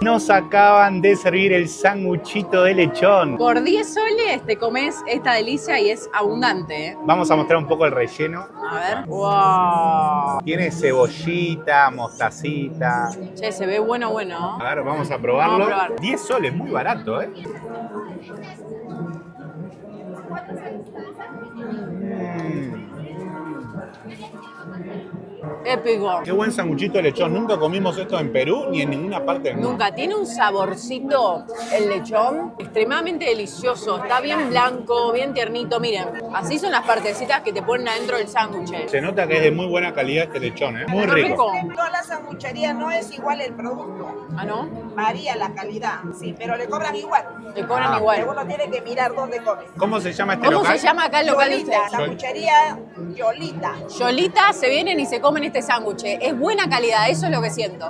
Nos acaban de servir el sanguchito de lechón. Por 10 soles te comes esta delicia y es abundante, ¿eh? Vamos a mostrar un poco el relleno. A ver. ¡Wow! Tiene cebollita, mostacita. Che, se ve bueno. A ver, vamos a probarlo. Vamos a probar. 10 soles, muy barato, ¿eh? Épico. Qué buen sanguchito de lechón. Nunca comimos esto en Perú ni en ninguna parte del mundo. Nunca. Tiene un saborcito el lechón extremadamente delicioso. Está bien blanco, bien tiernito. Miren, así son las partecitas que te ponen adentro del sándwich. Se nota que es de muy buena calidad este lechón, ¿eh? Muy Está rico. rico. Toda la sanguchería no es igual el producto. ¿Ah, no? Varía la calidad, sí, pero le cobran igual. Te cobran Ah. Pero igual. uno tiene que mirar dónde come. ¿Cómo se llama este ¿Cómo local? se llama acá el local de Yolita, ustedes? sanguchería Yolita. Yolita, se vienen y se comen este sándwich. Es buena calidad, eso es lo que siento.